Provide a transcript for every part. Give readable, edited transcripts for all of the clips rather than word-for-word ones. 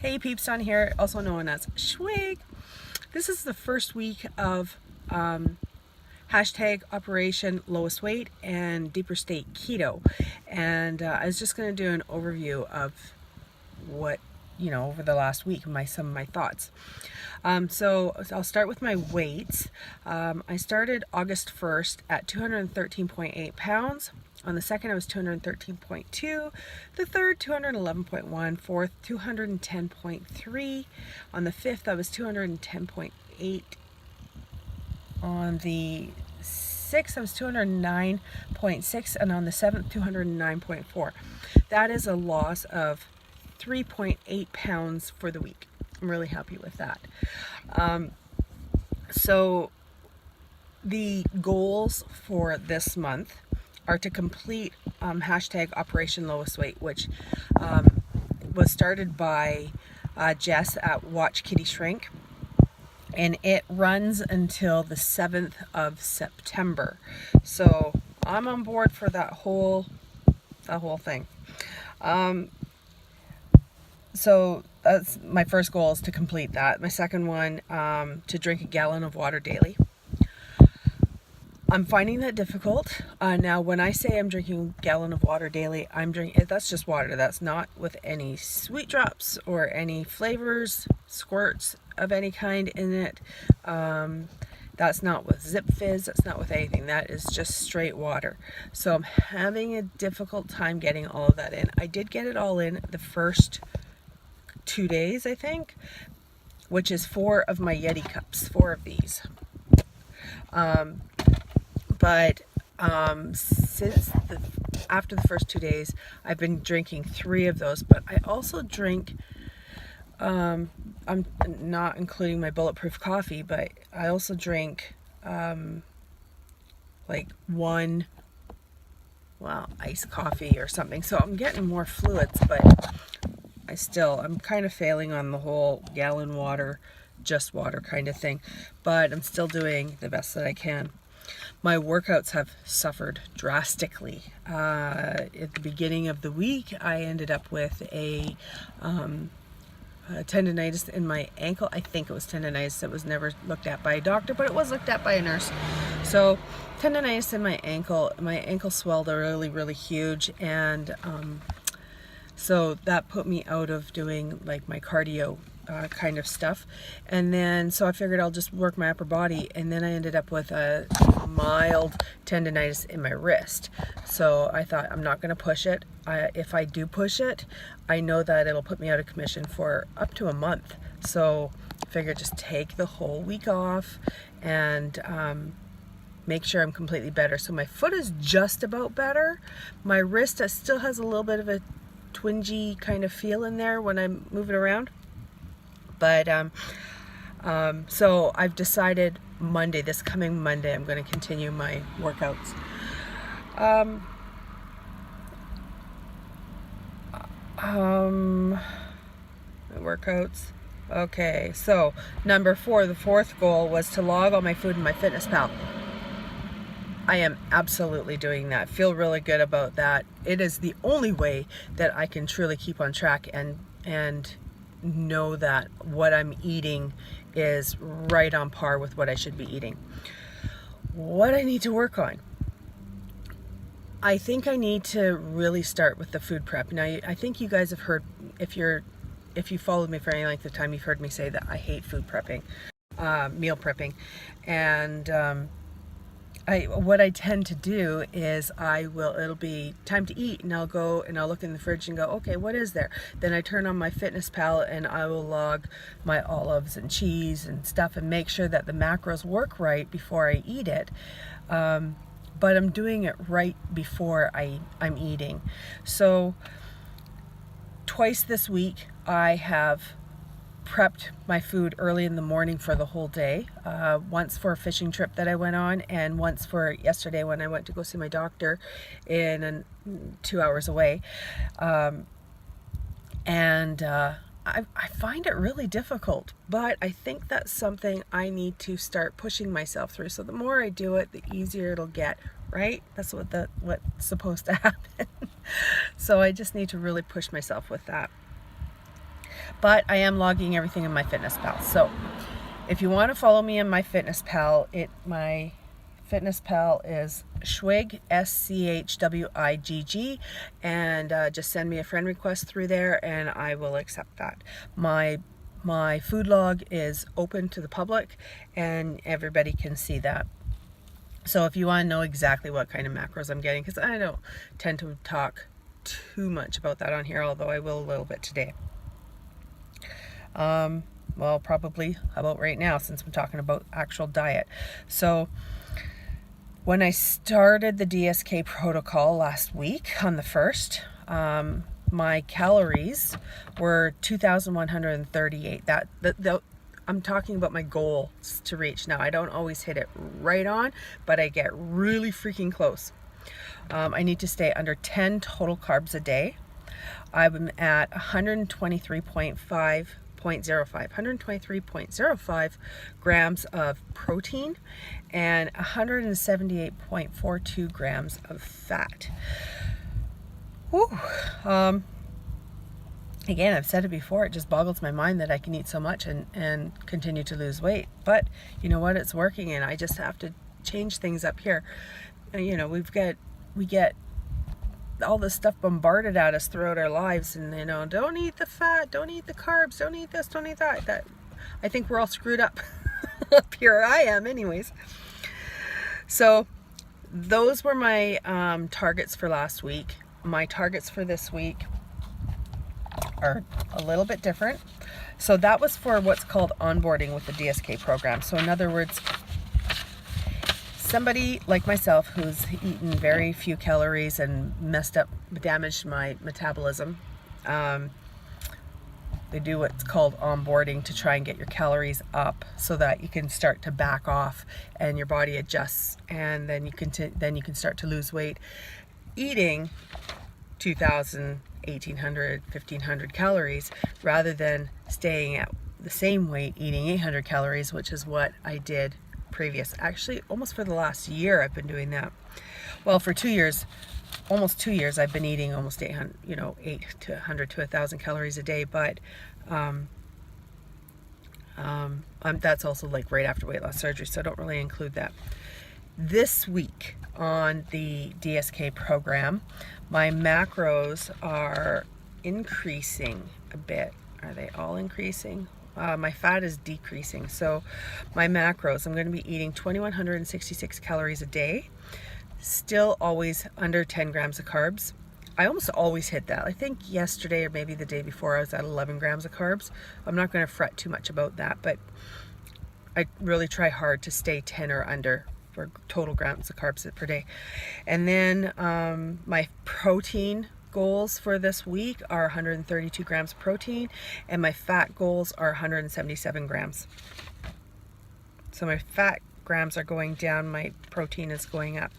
Hey peeps, on here, also known as Schwig. This is the first week of hashtag Operation Lowest Weight and Deeper State Keto. And I was just going to do an overview of what, over the last week, some of my thoughts. So I'll start with my weights. I started August 1st at 213.8 pounds. On the 2nd, I was 213.2. The 3rd, 211.1. 4th, 210.3. On the 5th, I was 210.8. On the 6th, I was 209.6. And on the 7th, 209.4. That is a loss of 3.8 pounds for the week. I'm really happy with that. So the goals for this month are to complete hashtag Operation Lowest Weight, which was started by Jess at Watch Kitty Shrink, and it runs until the 7th of September. So I'm on board for that whole thing. So that's my first goal, is to complete that. My second one, to drink a gallon of water daily. I'm finding that difficult. Now, when I say I'm drinking a gallon of water daily, that's just water. That's not with any sweet drops or any flavors, squirts of any kind in it. That's not with Zip Fizz. That's not with anything. That is just straight water. So I'm having a difficult time getting all of that in. I did get it all in the first 2 days, I think, which is 4 of my Yeti cups, 4 of these. But after the first 2 days, I've been drinking 3 of those. But I also drink, I'm not including my bulletproof coffee, but I also drink like one, iced coffee or something. So I'm getting more fluids, but I'm kind of failing on the whole gallon water, just water kind of thing. But I'm still doing the best that I can. My workouts have suffered drastically. At the beginning of the week, I ended up with a tendonitis in my ankle. I think it was tendonitis. It was never looked at by a doctor, but it was looked at by a nurse. So tendonitis in my ankle. My ankle swelled really, really huge, and so that put me out of doing like my cardio kind of stuff. And then so I figured I'll just work my upper body, and then I ended up with a mild tendonitis in my wrist. So I thought, I'm not going to push it. If I do push it, I know that it'll put me out of commission for up to a month. So I figured just take the whole week off and make sure I'm completely better. So my foot is just about better. My wrist still has a little bit of a twingy kind of feel in there when I'm moving around. But so I've decided this coming Monday, I'm going to continue my workouts. Workouts. Okay, so number 4, the 4th goal was to log all my food in my MyFitnessPal. I am absolutely doing that. Feel really good about that. It is the only way that I can truly keep on track and know that what I'm eating is right on par with what I should be eating. What I need to work on, I think I need to really start with the food prep. Now, I think you guys have heard, if you followed me for any length of time, you've heard me say that I hate food prepping, meal prepping. And what I tend to do is it'll be time to eat, and I'll go and I'll look in the fridge and go, okay, what is there? Then I turn on my MyFitnessPal and I will log my olives and cheese and stuff and make sure that the macros work right before I eat it. But I'm doing it right before I'm eating. So twice this week I have prepped my food early in the morning for the whole day. Once for a fishing trip that I went on, and once for yesterday when I went to go see my doctor 2 hours away. I find it really difficult, but I think that's something I need to start pushing myself through. So the more I do it, the easier it'll get, right? That's what's supposed to happen. So I just need to really push myself with that. but I am logging everything in my FitnessPal. So if you want to follow me in my FitnessPal, my FitnessPal is Schwig, SCHWIGG, and just send me a friend request through there and I will accept that. My food log is open to the public and everybody can see that. So if you want to know exactly what kind of macros I'm getting, because I don't tend to talk too much about that on here, although I will a little bit today. Well, probably about right now, since I'm talking about actual diet. So when I started the DSK protocol last week on the 1st, my calories were 2,138. I'm talking about my goals to reach. Now, I don't always hit it right on, but I get really freaking close. I need to stay under 10 total carbs a day. I'm at 123.05 grams of protein and 178.42 grams of fat. Whew. Again, I've said it before, it just boggles my mind that I can eat so much and continue to lose weight. But you know what? It's working, and I just have to change things up here. You know, we get all this stuff bombarded at us throughout our lives, and you know, don't eat the fat, don't eat the carbs, don't eat this, don't eat that. I think we're all screwed up up here. I am anyways. So those were my targets for last week. My targets for this week are a little bit different. So that was for what's called onboarding with the DSK program. So in other words, somebody like myself who's eaten very few calories and damaged my metabolism, they do what's called onboarding to try and get your calories up so that you can start to back off and your body adjusts, and then you can start to lose weight eating 2,000, 1,800, 1,500 calories rather than staying at the same weight eating 800 calories, which is what I did previous. Actually, almost for the last year I've been doing that. Well, for 2 years, almost 2 years, I've been eating almost 800, 800 to 1,000 calories a day, but that's also like right after weight loss surgery, so I don't really include that. This week on the DSK program, my macros are increasing a bit. Are they all increasing? My fat is decreasing. So my macros, I'm going to be eating 2,166 calories a day. Still always under 10 grams of carbs. I almost always hit that. I think yesterday or maybe the day before I was at 11 grams of carbs. I'm not going to fret too much about that, but I really try hard to stay 10 or under for total grams of carbs per day. And then my protein goals for this week are 132 grams of protein, and my fat goals are 177 grams. So my fat grams are going down, my protein is going up.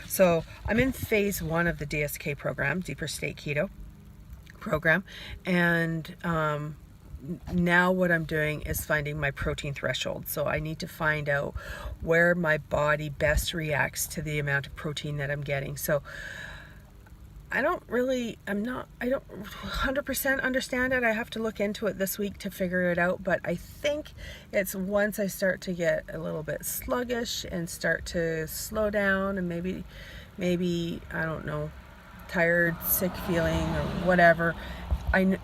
So I'm in phase 1 of the DSK program, Deeper State Keto program, and now what I'm doing is finding my protein threshold. So I need to find out where my body best reacts to the amount of protein that I'm getting. So I don't 100% understand it. I have to look into it this week to figure it out, but I think it's once I start to get a little bit sluggish and start to slow down and maybe I don't know, tired, sick feeling or whatever,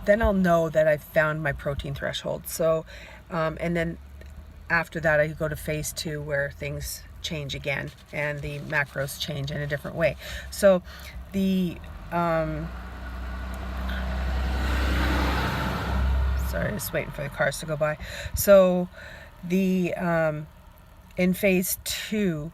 then I'll know that I've found my protein threshold. So and then after that I go to phase 2 where things change again and the macros change in a different way. So the sorry, just waiting for the cars to go by. So the in phase 2,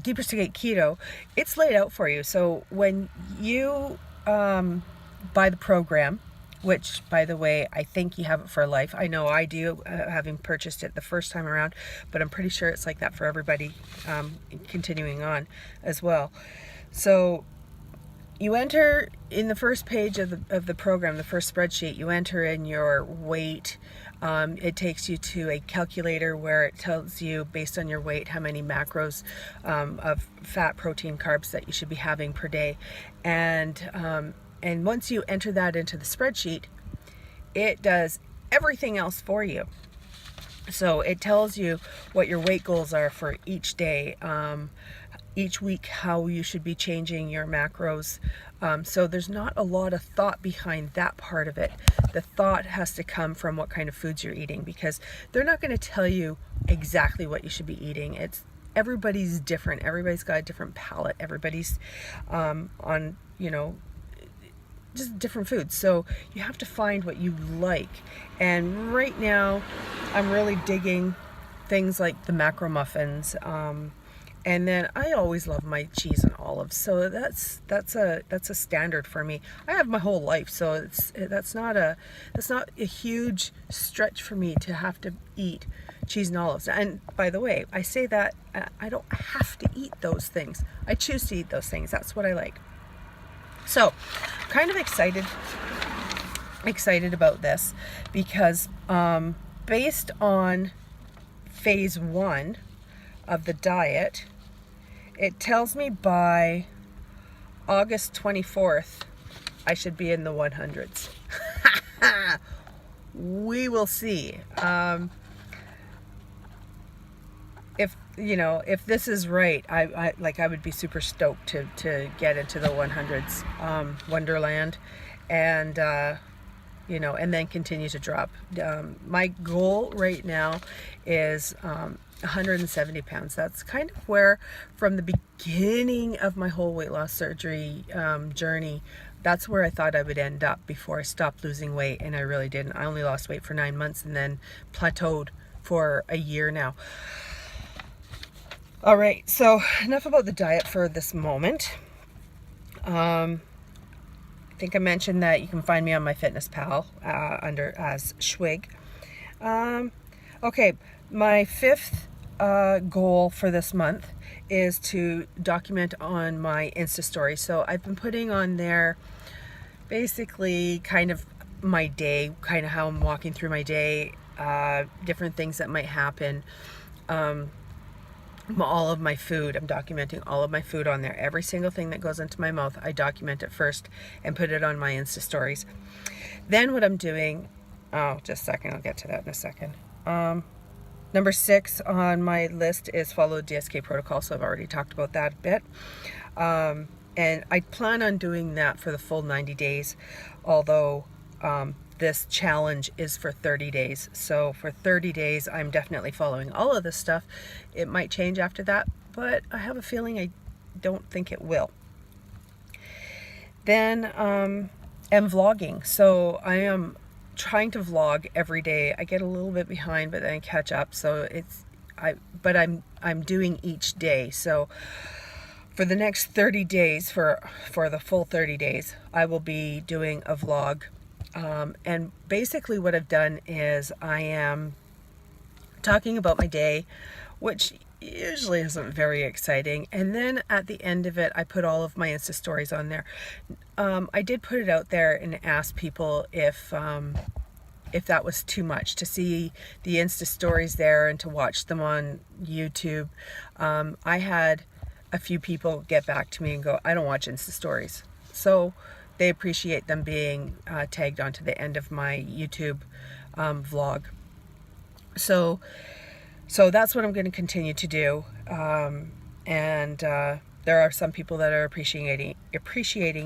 Deeper State Keto, it's laid out for you. So when you buy the program, which by the way, I think you have it for life. I know I do, having purchased it the first time around, but I'm pretty sure it's like that for everybody continuing on as well. So you enter in the first page of the program, the first spreadsheet, you enter in your weight. It takes you to a calculator where it tells you based on your weight how many macros of fat, protein, carbs that you should be having per day. And once you enter that into the spreadsheet, it does everything else for you. So it tells you what your weight goals are for each day, each week, how you should be changing your macros. So there's not a lot of thought behind that part of it. The thought has to come from what kind of foods you're eating, because they're not going to tell you exactly what you should be eating. Everybody's different. Everybody's got a different palate. Everybody's on, just different foods. So you have to find what you like. And right now I'm really digging things like the macro muffins. And then I always love my cheese and olives. So that's a standard for me. I have my whole life, so that's not a huge stretch for me to have to eat cheese and olives. And by the way, I say that I don't have to eat those things. I choose to eat those things. That's what I like. So, kind of excited about this, because based on phase 1 of the diet, it tells me by August 24th I should be in the 100s. We will see. If this is right, I would be super stoked to get into the 100s, Wonderland, and and then continue to drop. My goal right now is 170 pounds. That's kind of where, from the beginning of my whole weight loss surgery journey, that's where I thought I would end up before I stopped losing weight, and I really didn't. I only lost weight for 9 months and then plateaued for a year now. All right, so enough about the diet for this moment. I think I mentioned that you can find me on my Fitness Pal under as Schwig. Okay, my 5th goal for this month is to document on my Insta story. So I've been putting on there basically kind of my day, kind of how I'm walking through my day, different things that might happen. All of my food, I'm documenting all of my food on there. Every single thing that goes into my mouth, I document it first and put it on my Insta stories. Then what I'm doing, just a second, I'll get to that in a second. Number 6 on my list is follow the DSK protocol. So I've already talked about that a bit. And I plan on doing that for the full 90 days, although this challenge is for 30 days. So for 30 days, I'm definitely following all of this stuff. It might change after that, but I have a feeling I don't think it will. Then am vlogging. So I am trying to vlog every day. I get a little bit behind, but then I catch up. So I'm doing each day. So for the next 30 days, for the full 30 days, I will be doing a vlog. And basically what I've done is I am talking about my day, which usually isn't very exciting. And then at the end of it, I put all of my Insta stories on there. I did put it out there and ask people if that was too much to see the Insta stories there and to watch them on YouTube. I had a few people get back to me and go, I don't watch Insta stories. So they appreciate them being tagged onto the end of my YouTube vlog. So that's what I'm going to continue to do. And there are some people that are appreciating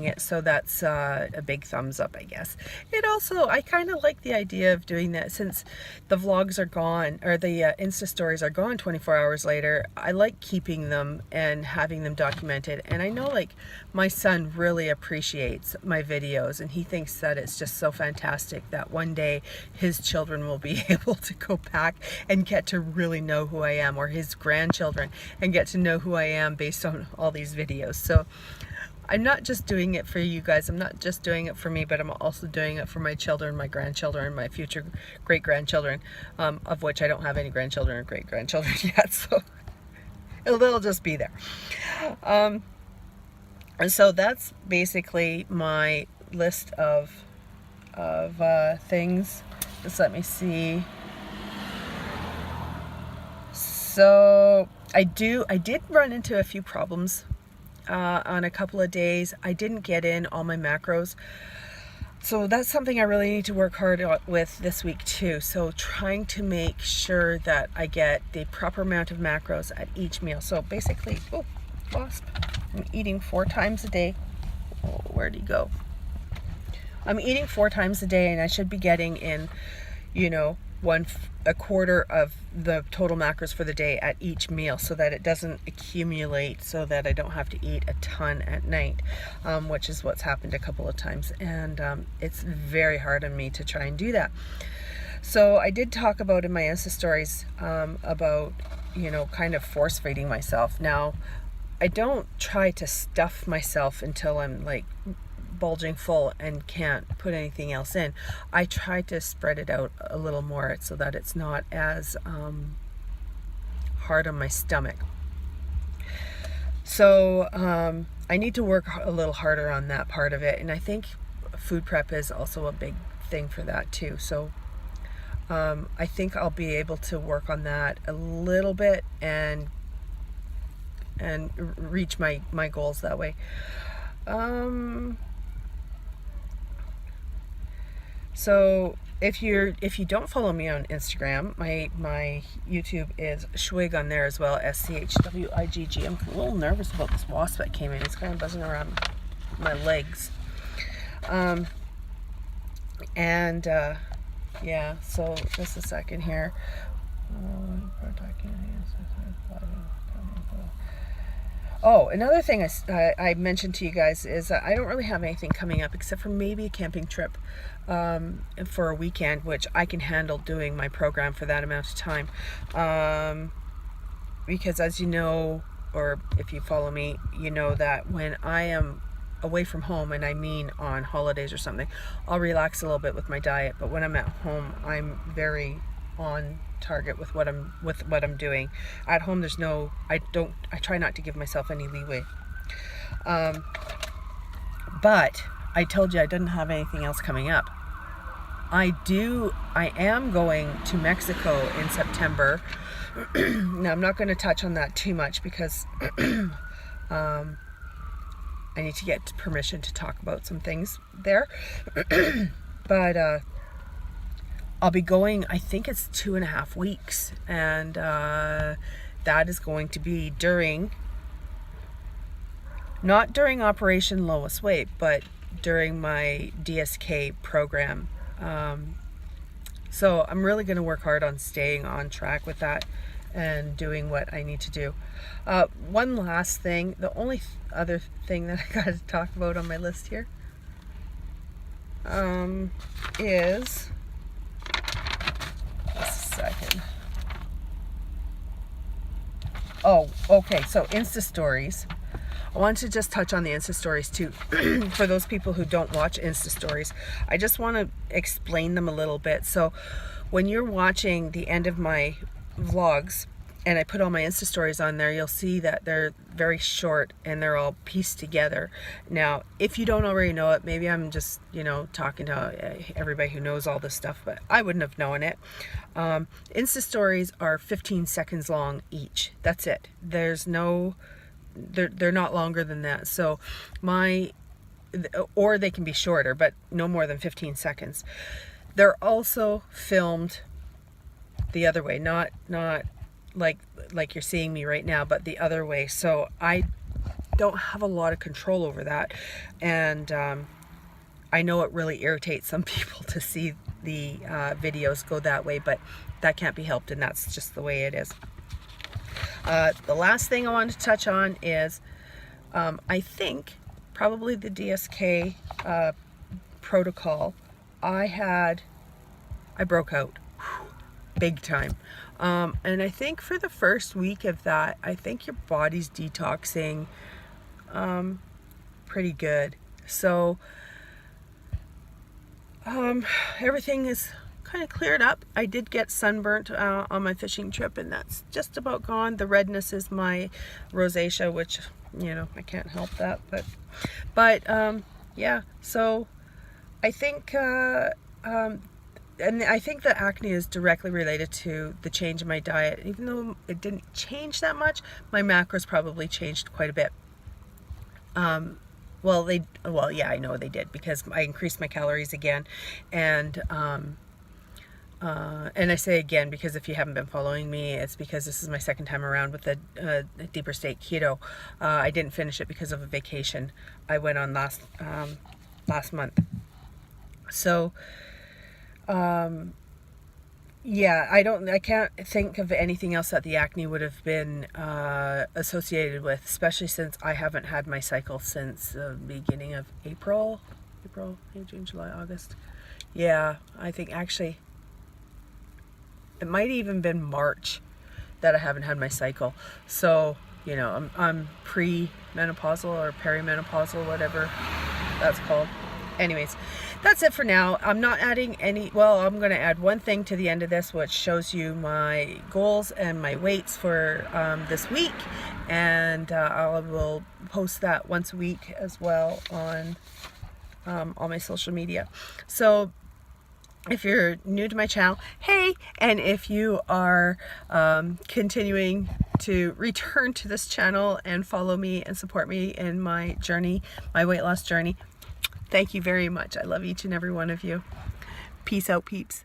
it, so that's a big thumbs up, I guess. It also, I kind of like the idea of doing that, since the vlogs are gone, or the Insta stories are gone 24 hours later. I like keeping them and having them documented, and I know like my son really appreciates my videos, and he thinks that it's just so fantastic that one day his children will be able to go back and get to really know who I am, or his grandchildren, and get to know who I am based on all these videos. So I'm not just doing it for you guys. I'm not just doing it for me, but I'm also doing it for my children, my grandchildren, my future great-grandchildren, of which I don't have any grandchildren or great-grandchildren yet, so they'll just be there. And so that's basically my list of things. Just let me see. So I did run into a few problems on a couple of days. I didn't get in all my macros. So that's something I really need to work hard with this week too. So trying to make sure that I get the proper amount of macros at each meal. So basically, oh, wasp, I'm eating 4 times a day. Oh, where'd he go? I'm eating 4 times a day, and I should be getting in, you know, a quarter of the total macros for the day at each meal, so that it doesn't accumulate, so that I don't have to eat a ton at night, which is what's happened a couple of times, and it's very hard on me to try and do that. So I did talk about in my Insta stories about, you know, kind of force feeding myself. Now, I don't try to stuff myself until I'm like bulging full and can't put anything else in. I try to spread it out a little more so that it's not as hard on my stomach. So I need to work a little harder on that part of it, and I think food prep is also a big thing for that too. So I think I'll be able to work on that a little bit and reach my goals that way. So if you don't follow me on Instagram, my YouTube is Schwig on there as well, SCHWIGG. I'm a little nervous about this wasp that came in. It's kind of buzzing around my legs. Yeah, so just a second here. Oh, another thing I mentioned to you guys is I don't really have anything coming up except for maybe a camping trip for a weekend, which I can handle doing my program for that amount of time. Because as you know, or if you follow me, you know that when I am away from home, and I mean on holidays or something, I'll relax a little bit with my diet. But when I'm at home, I'm very on target with what I'm doing. At home, I try not to give myself any leeway. But I told you I didn't have anything else coming up. I am going to Mexico in September. Now, I'm not going to touch on that too much because I need to get permission to talk about some things there. But I'll be going, I think it's 2.5 weeks, and that is going to be not during Operation Lowest Weight, but during my DSK program. So I'm really going to work hard on staying on track with that and doing what I need to do. One last thing, the only other thing that I got to talk about on my list here is, just a second. Oh, okay, so Insta stories. I want to just touch on the Insta stories too. For those people who don't watch Insta stories, I just want to explain them a little bit. So when you're watching the end of my vlogs and I put all my Insta stories on there, you'll see that they're very short and they're all pieced together. Now, if you don't already know it, maybe I'm just, talking to everybody who knows all this stuff, but I wouldn't have known it. Insta stories are 15 seconds long each. That's it. There's no... They're not longer than that. So or they can be shorter, but no more than 15 seconds. They're also filmed the other way, not like you're seeing me right now, but the other way. So I don't have a lot of control over that. And I know it really irritates some people to see the videos go that way, but that can't be helped, and that's just the way it is. The last thing I wanted to touch on is I think probably the DSK protocol. I broke out big time, and I think for the first week of that, I think your body's detoxing pretty good. So everything is kind of cleared up. I did get sunburnt on my fishing trip, and that's just about gone. The redness is my rosacea, which I can't help that, but yeah. So I think and I think the acne is directly related to the change in my diet. Even though it didn't change that much, my macros probably changed quite a bit. well, yeah, I know they did, because I increased my calories again. And I say again because if you haven't been following me, it's because this is my second time around with the Deeper State Keto. I didn't finish it because of a vacation I went on last month. So yeah, I can't think of anything else that the acne would have been associated with, especially since I haven't had my cycle since the beginning of April, May, June, July, August. Yeah, I think actually it might even been March that I haven't had my cycle. So, you know, I'm pre-menopausal or perimenopausal, whatever that's called. Anyways, that's it for now. I'm not adding any, well, I'm going to add one thing to the end of this, which shows you my goals and my weights for this week. And I will post that once a week as well on all my social media. So if you're new to my channel, hey, and if you are continuing to return to this channel and follow me and support me in my journey, my weight loss journey, thank you very much. I love each and every one of you. Peace out, peeps.